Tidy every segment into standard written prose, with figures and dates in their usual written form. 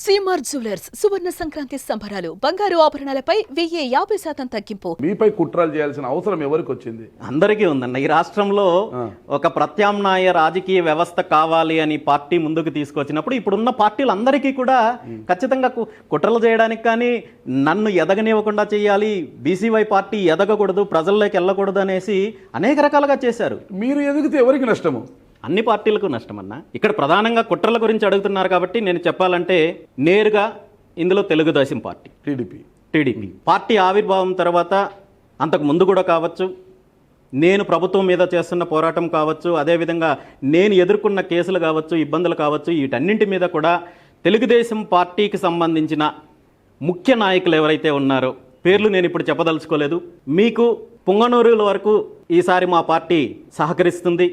CMR jewellers సువర్ణ సంక్రాంతి సంబరాలు బంగారు ఆభరణాలపై 1050% తగ్గింపు. మీపై కుట్రలు చేయాల్సిన అవసరం ఎవరికి వచ్చింది? అందరికీ ఉందన్న. ఈ రాష్ట్రంలో ఒక ప్రత్యామ్నాయ రాజకీయ వ్యవస్థ కావాలి అని పార్టీ ముందుకు తీసుకొచ్చినప్పుడు ఇప్పుడున్న పార్టీలందరికీ కూడా ఖచ్చితంగా కుట్రలు చేయడానికి కానీ నన్ను ఎదగనివ్వకుండా చేయాలి, బీసీవై పార్టీ ఎదగకూడదు, ప్రజల్లోకి వెళ్ళకూడదు అనేసి అనేక రకాలుగా చేశారు. మీరు ఎదిగితే ఎవరికి నష్టము? అన్ని పార్టీలకు నష్టమన్నా. ఇక్కడ ప్రధానంగా కుట్రల గురించి అడుగుతున్నారు కాబట్టి నేను చెప్పాలంటే నేరుగా ఇందులో తెలుగుదేశం పార్టీ, టీడీపీ పార్టీ ఆవిర్భావం తర్వాత అంతకు ముందు కూడా కావచ్చు, నేను ప్రభుత్వం మీద చేస్తున్న పోరాటం కావచ్చు, అదేవిధంగా నేను ఎదుర్కొన్న కేసులు కావచ్చు, ఇబ్బందులు కావచ్చు, వీటన్నింటి మీద కూడా తెలుగుదేశం పార్టీకి సంబంధించిన ముఖ్య నాయకులు ఎవరైతే ఉన్నారో పేర్లు నేను ఇప్పుడు చెప్పదలుచుకోలేదు. మీకు పుంగనూరుల వరకు ఈసారి మా పార్టీ సహకరిస్తుంది,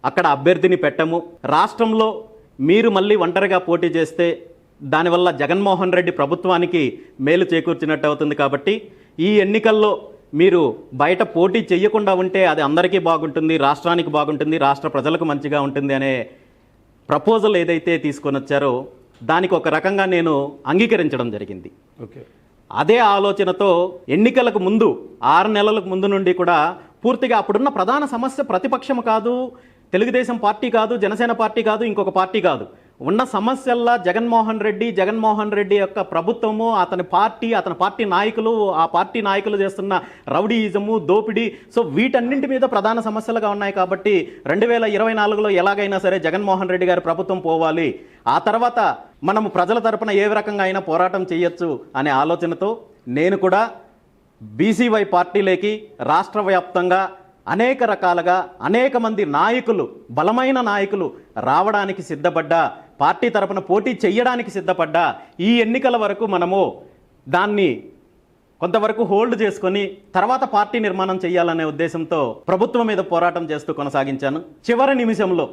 అక్కడ అభ్యర్థిని పెట్టము, రాష్ట్రంలో మీరు మళ్ళీ ఒంటరిగా పోటీ చేస్తే దానివల్ల జగన్మోహన్ రెడ్డి ప్రభుత్వానికి మేలు చేకూర్చినట్టు అవుతుంది, కాబట్టి ఈ ఎన్నికల్లో మీరు బయట పోటీ చేయకుండా ఉంటే అది అందరికీ బాగుంటుంది, రాష్ట్రానికి బాగుంటుంది, రాష్ట్ర ప్రజలకు మంచిగా ఉంటుంది అనే ప్రపోజల్ ఏదైతే తీసుకొని వచ్చారో దానికి ఒక రకంగా నేను అంగీకరించడం జరిగింది. ఓకే, అదే ఆలోచనతో ఎన్నికలకు ముందు 6 నెలలకు ముందు నుండి కూడా పూర్తిగా అప్పుడున్న ప్రధాన సమస్య ప్రతిపక్షం కాదు, తెలుగుదేశం పార్టీ కాదు, జనసేన పార్టీ కాదు, ఇంకొక పార్టీ కాదు, ఉన్న సమస్యల్లా జగన్మోహన్ రెడ్డి యొక్క ప్రభుత్వము, అతని పార్టీ నాయకులు, ఆ పార్టీ నాయకులు చేస్తున్న రౌడీయిజము, దోపిడీ, సో వీటన్నింటి మీద ప్రధాన సమస్యలుగా ఉన్నాయి. కాబట్టి 2024లో ఎలాగైనా సరే జగన్మోహన్ రెడ్డి గారి ప్రభుత్వం పోవాలి, ఆ తర్వాత మనము ప్రజల తరపున ఏ రకంగా అయినా పోరాటం చేయొచ్చు అనే ఆలోచనతో నేను కూడా బీసీవై పార్టీలోకి రాష్ట్ర వ్యాప్తంగా అనేక రకాలుగా అనేక మంది నాయకులు, బలమైన నాయకులు రావడానికి సిద్ధపడ్డా, పార్టీ తరపున పోటీ చేయడానికి సిద్ధపడ్డా, ఈ ఎన్నికల వరకు మనము దాన్ని కొంతవరకు హోల్డ్ చేసుకొని తర్వాత పార్టీ నిర్మాణం చేయాలనే ఉద్దేశంతో ప్రభుత్వం మీద పోరాటం చేస్తూ కొనసాగించాను. చివరి నిమిషంలో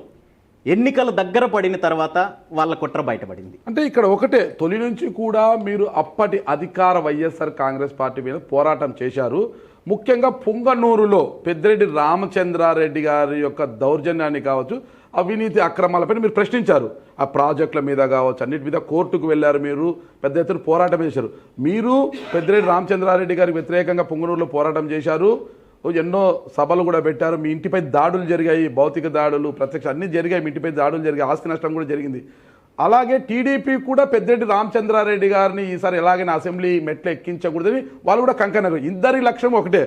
ఎన్నికలు దగ్గర పడిన తర్వాత వాళ్ళ కుట్ర బయటపడింది. అంటే ఇక్కడ ఒకటే, తొలి నుంచి కూడా మీరు అప్పటి అధికార వైఎస్ఆర్ కాంగ్రెస్ పార్టీ మీద పోరాటం చేశారు. ముఖ్యంగా పుంగనూరులో పెద్దిరెడ్డి రామచంద్రారెడ్డి గారి యొక్క దౌర్జన్యాన్ని కావచ్చు, అవినీతి అక్రమాలపైన మీరు ప్రశ్నించారు. ఆ ప్రాజెక్టుల మీద కావచ్చు, అన్నిటి మీద కోర్టుకు వెళ్ళారు, మీరు పెద్ద ఎత్తున పోరాటం చేశారు. మీరు పెద్దిరెడ్డి రామచంద్రారెడ్డి గారికి వ్యతిరేకంగా పుంగనూరులో పోరాటం చేశారు, ఎన్నో సభలు కూడా పెట్టారు. మీ ఇంటిపై దాడులు జరిగాయి, భౌతిక దాడులు, ప్రత్యక్ష అన్నీ జరిగాయి, మీ ఇంటిపై దాడులు జరిగాయి, ఆస్తి నష్టం కూడా జరిగింది. అలాగే టీడీపీ కూడా పెద్దిరెడ్డి రామచంద్రారెడ్డి గారిని ఈసారి ఎలాగైనా అసెంబ్లీ మెట్లు ఎక్కించకూడదని వాళ్ళు కూడా కంకణం. ఇద్దరి లక్ష్యం ఒకటే,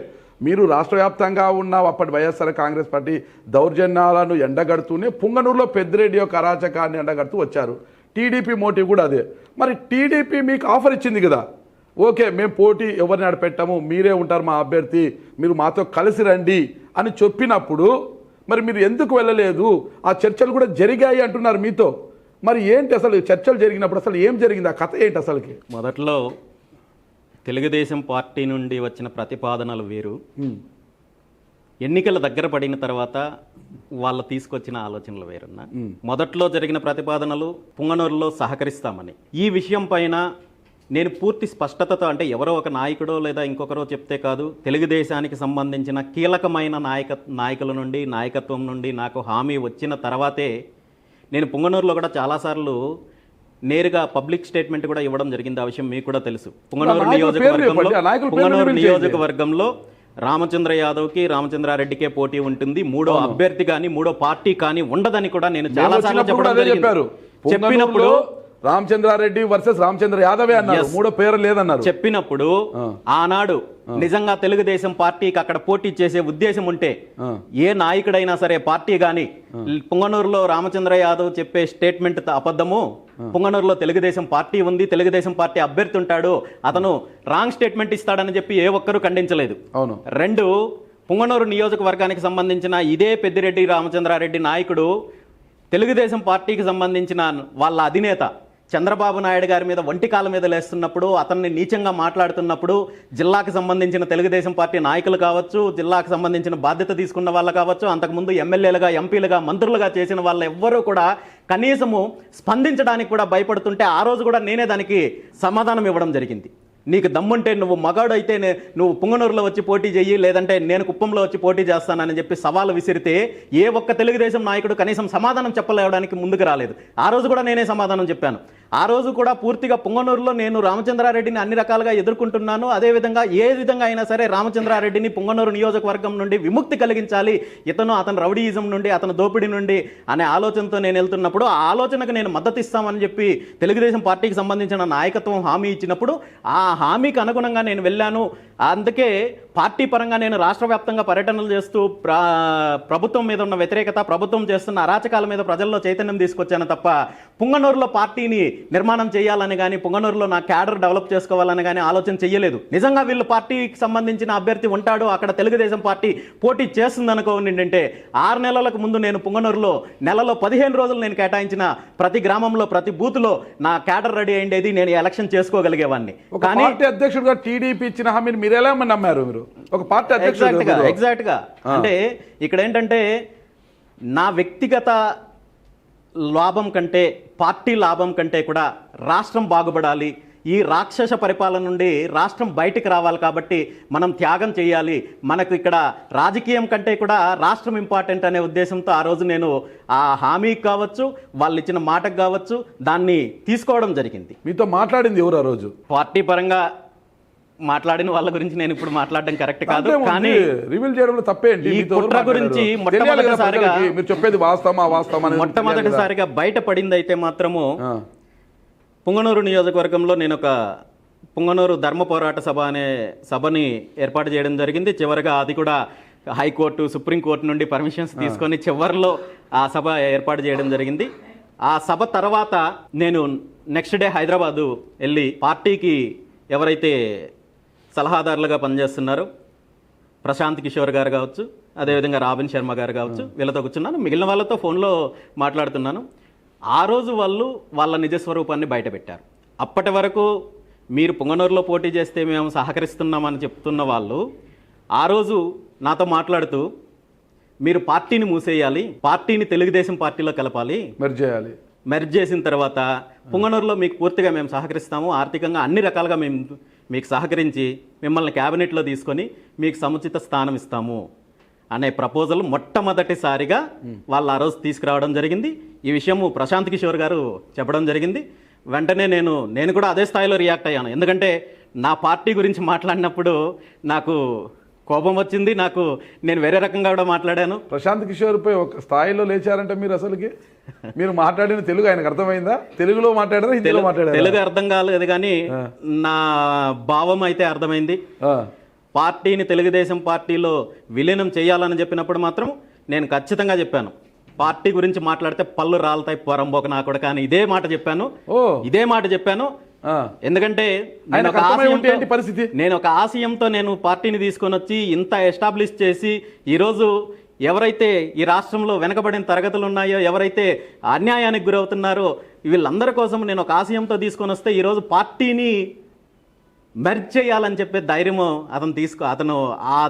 మీరు రాష్ట్ర వ్యాప్తంగా ఉన్న అప్పటి వైఎస్ఆర్ కాంగ్రెస్ పార్టీ దౌర్జన్యాలను ఎండగడుతూనే పుంగనూరులో పెద్దిరెడ్డి యొక్క అరాచకాన్ని ఎండగడుతూ వచ్చారు. టీడీపీ మోటివ్ కూడా అదే. మరి టీడీపీ మీకు ఆఫర్ ఇచ్చింది కదా, ఓకే మేము పోటీ ఎవరిని ఆడ పెట్టాము, మీరే ఉంటారు మా అభ్యర్థి, మీరు మాతో కలిసి రండి అని చెప్పినప్పుడు మరి మీరు ఎందుకు వెళ్ళలేదు? ఆ చర్చలు కూడా జరిగాయి అంటున్నారు మీతో. మరి ఏంటి అసలు చర్చలు జరిగినప్పుడు అసలు ఏం జరిగింది, ఆ కథ ఏంటి అసలుకి? మొదట్లో తెలుగుదేశం పార్టీ నుండి వచ్చిన ప్రతిపాదనలు వేరు, ఎన్నికల దగ్గర పడిన తర్వాత వాళ్ళు తీసుకొచ్చిన ఆలోచనలు వేరున్నా. మొదట్లో జరిగిన ప్రతిపాదనలు పుంగనూరులో సహకరిస్తామని, ఈ విషయం పైన నేను పూర్తి స్పష్టతతో, అంటే ఎవరో ఒక నాయకుడో లేదా ఇంకొకరో చెప్తే కాదు, తెలుగుదేశానికి సంబంధించిన కీలకమైన నాయకుల నుండి, నాయకత్వం నుండి నాకు హామీ వచ్చిన తర్వాతే నేను పుంగనూరులో కూడా చాలాసార్లు నేరుగా పబ్లిక్ స్టేట్మెంట్ కూడా ఇవ్వడం జరిగింది. ఆ విషయం మీకు కూడా తెలుసు. పుంగనూరు నియోజకవర్గంలో రామచంద్ర యాదవ్కి, రామచంద్రారెడ్డికే పోటీ ఉంటుంది, మూడో అభ్యర్థి కానీ మూడో పార్టీ కానీ ఉండదని కూడా నేను చాలాసార్లు చెప్పడం జరిగింది. చెప్పినప్పుడు రామచంద్రారెడ్డి వర్సెస్ రామచంద్ర యాదవే అన్నారు, మూడో పేరు లేదన్నారు. చెప్పినప్పుడు ఆనాడు నిజంగా తెలుగుదేశం పార్టీకి అక్కడ పోటీ చేసే ఉద్దేశం ఉంటే ఏ నాయకుడైనా సరే పార్టీ గాని, పుంగనూరులో రామచంద్ర యాదవ్ చెప్పే స్టేట్మెంట్ అబద్ధము, పుంగనూరులో తెలుగుదేశం పార్టీ ఉంది, తెలుగుదేశం పార్టీ అభ్యర్థి ఉంటాడు, అతను రాంగ్ స్టేట్మెంట్ ఇస్తాడని చెప్పి ఏ ఒక్కరూ ఖండించలేదు. అవును. 2, పుంగనూరు నియోజకవర్గానికి సంబంధించిన ఇదే పెద్దిరెడ్డి రామచంద్రారెడ్డి నాయకుడు తెలుగుదేశం పార్టీకి సంబంధించిన వాళ్ళ అధినేత చంద్రబాబు నాయుడు గారి మీద ఒంటికాల మీద లేస్తున్నప్పుడు, అతన్ని నీచంగా మాట్లాడుతున్నప్పుడు జిల్లాకు సంబంధించిన తెలుగుదేశం పార్టీ నాయకులు కావచ్చు, జిల్లాకు సంబంధించిన బాధ్యత తీసుకున్న వాళ్ళు కావచ్చు, అంతకుముందు ఎమ్మెల్యేలుగా, ఎంపీలుగా, మంత్రులుగా చేసిన వాళ్ళు ఎవ్వరూ కూడా కనీసము స్పందించడానికి కూడా భయపడుతుంటే ఆ రోజు కూడా నేనే దానికి సమాధానం ఇవ్వడం జరిగింది. నీకు దమ్ముంటే నువ్వు మగాడు అయితే నువ్వు పుంగనూరులో వచ్చి పోటీ చెయ్యి, లేదంటే నేను కుప్పంలో వచ్చి పోటీ చేస్తానని చెప్పి సవాలు విసిరితే ఏ ఒక్క తెలుగుదేశం నాయకుడు కనీసం సమాధానం చెప్పలేవడానికి ముందుకు రాలేదు. ఆ రోజు కూడా నేనే సమాధానం చెప్పాను. ఆ రోజు కూడా పూర్తిగా పుంగనూరులో నేను రామచంద్రారెడ్డిని అన్ని రకాలుగా ఎదుర్కొంటున్నాను. అదేవిధంగా ఏ విధంగా అయినా సరే రామచంద్రారెడ్డిని పుంగనూరు నియోజకవర్గం నుండి విముక్తి కలిగించాలి, అతను రౌడీయిజం నుండి, అతను దోపిడీ నుండి అనే ఆలోచనతో నేను వెళ్తున్నప్పుడు ఆ ఆలోచనకు నేను మద్దతు ఇస్తామని చెప్పి తెలుగుదేశం పార్టీకి సంబంధించిన నాయకత్వం హామీ ఇచ్చినప్పుడు ఆ హామీకి అనుగుణంగా నేను వెళ్ళాను. అందుకే పార్టీ పరంగా నేను రాష్ట్ర వ్యాప్తంగా పర్యటనలు చేస్తూ ప్రభుత్వం మీద ఉన్న వ్యతిరేకత, ప్రభుత్వం చేస్తున్న అరాచకాల మీద ప్రజల్లో చైతన్యం తీసుకొచ్చాను తప్ప పుంగనూరులో పార్టీని నిర్మాణం చేయాలని కానీ, పుంగనూరులో నా క్యాడర్ డెవలప్ చేసుకోవాలని కానీ ఆలోచన చేయలేదు. నిజంగా వీళ్ళు పార్టీకి సంబంధించిన అభ్యర్థి ఉంటాడు, అక్కడ తెలుగుదేశం పార్టీ పోటీ చేస్తుంది అనుకోండి, 6 నెలలకు ముందు నేను పుంగనూరులో నెలలో 15 రోజులు నేను కేటాయించిన ప్రతి గ్రామంలో ప్రతి బూత్లో నా క్యాడర్ రెడీ అయ్యేది, నేను ఎలక్షన్ చేసుకోగలిగేవాడిని. కానీ పార్టీ అధ్యక్షుడిగా టీడీపీ ఇచ్చిన హామీని మీరు ఎలా నమ్మారు? మీరు ఒక పార్టీ అధ్యక్షుడిగా ఎగ్జాక్ట్ గా అంటే ఇక్కడ ఏంటంటే నా వ్యక్తిగత లాభం కంటే, పార్టీ లాభం కంటే కూడా రాష్ట్రం బాగుపడాలి, ఈ రాక్షస పరిపాలన నుండి రాష్ట్రం బయటికి రావాలి కాబట్టి మనం త్యాగం చేయాలి, మనకు ఇక్కడ రాజకీయం కంటే కూడా రాష్ట్రం ఇంపార్టెంట్ అనే ఉద్దేశంతో ఆ రోజు నేను ఆ హామీకి కావచ్చు, వాళ్ళు ఇచ్చిన మాటకు కావచ్చు, దాన్ని తీసుకోవడం జరిగింది. మీతో మాట్లాడింది ఎవరు ఆ రోజు? పార్టీ పరంగా మాట్లాడిన వాళ్ళ గురించి నేను ఇప్పుడు మాట్లాడడం కరెక్ట్ కాదు, కానీ రివీల్ చేయడంలో తప్పేంటి? ఈ కుట్ర గురించి మొట్టమొదటిసారిగా మీరు చెప్పేది వాస్తవమా? మొట్టమొదటిసారిగా బయటపడింది అయితే మాత్రము పుంగనూరు నియోజకవర్గంలో నేను ఒక పుంగనూరు ధర్మ పోరాట సభ అనే సభని ఏర్పాటు చేయడం జరిగింది. చివరిగా అది కూడా హైకోర్టు, సుప్రీంకోర్టు నుండి పర్మిషన్స్ తీసుకొని చివరిలో ఆ సభ ఏర్పాటు చేయడం జరిగింది. ఆ సభ తర్వాత నేను నెక్స్ట్ డే హైదరాబాదు వెళ్ళి పార్టీకి ఎవరైతే సలహాదారులుగా పనిచేస్తున్నారో ప్రశాంత్ కిషోర్ గారు కావచ్చు, అదేవిధంగా రాబిన్ శర్మ గారు కావచ్చు, వీళ్ళతో కూర్చున్నాను. మిగిలిన వాళ్ళతో ఫోన్లో మాట్లాడుతున్నాను. ఆ రోజు వాళ్ళు వాళ్ళ నిజస్వరూపాన్ని బయటపెట్టారు. అప్పటి వరకు మీరు పుంగనూరులో పోటీ చేస్తే మేము సహకరిస్తున్నామని చెప్తున్న వాళ్ళు ఆ రోజు నాతో మాట్లాడుతూ మీరు పార్టీని మూసేయాలి, పార్టీని తెలుగుదేశం పార్టీలో కలపాలి, మెర్జ్ చేసిన తర్వాత పుంగనూరులో మీకు పూర్తిగా మేము సహకరిస్తాము, ఆర్థికంగా అన్ని రకాలుగా మేము మీకు సహకరించి మిమ్మల్ని క్యాబినెట్లో తీసుకొని మీకు సముచిత స్థానం ఇస్తాము అనే ప్రపోజల్ మొట్టమొదటిసారిగా వాళ్ళు ఆ రోజు తీసుకురావడం జరిగింది. ఈ విషయము ప్రశాంత్ కిషోర్ గారు చెప్పడం జరిగింది. వెంటనే నేను కూడా అదే స్థాయిలో రియాక్ట్ అయ్యాను. ఎందుకంటే నా పార్టీ గురించి మాట్లాడినప్పుడు నాకు కోపం వచ్చింది, నేను వేరే రకంగా కూడా మాట్లాడాను. ప్రశాంత్ కిషోర్ పై ఒక స్థాయిలో లేచారంటే మీరు మాట్లాడిన తెలుగు ఆయనకు అర్థమైందా? తెలుగులో మాట్లాడారా, హిందీలో మాట్లాడారా? తెలుగు అర్థం కాలేదు కానీ నా భావం అయితే అర్థమైంది. పార్టీని తెలుగుదేశం పార్టీలో విలీనం చేయాలని చెప్పినప్పుడు మాత్రం నేను ఖచ్చితంగా చెప్పాను, పార్టీ గురించి మాట్లాడితే పళ్ళు రాలుతాయి పొరంబోక నా కూడా, కానీ ఇదే మాట చెప్పాను. ఎందుకంటే నేను ఒక ఆశయంతో నేను పార్టీని తీసుకొని వచ్చి ఇంత ఎస్టాబ్లిష్ చేసి ఈరోజు ఎవరైతే ఈ రాష్ట్రంలో వెనకబడిన తరగతులు ఉన్నాయో, ఎవరైతే అన్యాయానికి గురవుతున్నారో వీళ్ళందరి కోసం నేను ఒక ఆశయంతో తీసుకొని వస్తే ఈరోజు పార్టీని మెర్జ్ చేయాలని చెప్పే ధైర్యము అతను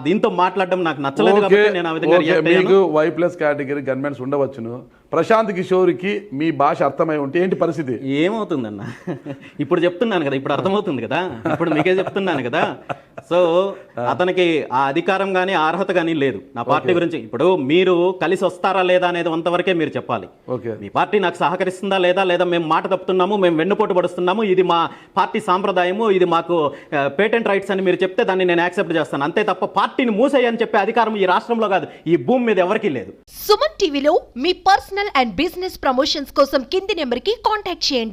దీంతో మాట్లాడడం నాకు నచ్చలేదు కాబట్టి నేను ఆ విధంగా రియాక్ట్ అయ్యాను. Y+ కేటగిరీ గన్మెన్స్ ఉండవచ్చును, ప్రశాంత్ కిషోర్కి మీ భాష అర్థమై ఉంటే ఏంటి పరిస్థితి? ఏమవుతుందన్న ఇప్పుడు చెప్తున్నాను కదా, ఇప్పుడు అర్థమవుతుంది కదా, ఇప్పుడు మీకే చెప్తున్నాను కదా. సో అతనికి ఆ అధికారం కానీ అర్హత కానీ లేదు నా పార్టీ గురించి. ఇప్పుడు మీరు కలిసి వస్తారా లేదా అనేది అంతవరకే మీరు చెప్పాలి. మీ పార్టీ నాకు సహకరిస్తుందా లేదా మేము మాట తప్పుతున్నాము, మేము వెన్నుపోటు పడుస్తున్నాము, ఇది మా పార్టీ సాంప్రదాయము, ఇది మాకు పేటెంట్ రైట్స్ అని మీరు చెప్తే దాన్ని నేను యాక్సెప్ట్ చేస్తాను. అంతే తప్ప పార్టీని మూసేయని చెప్పే అధికారం ఈ రాష్ట్రంలో కాదు, ఈ భూమి మీద ఎవరికీ లేదు. సుమన్ టీవీలో మీ పర్సనల్ అండ్ బిజినెస్ ప్రమోషన్స్ కోసం కింది నెంబర్కి కాంటాక్ట్ చేయండి.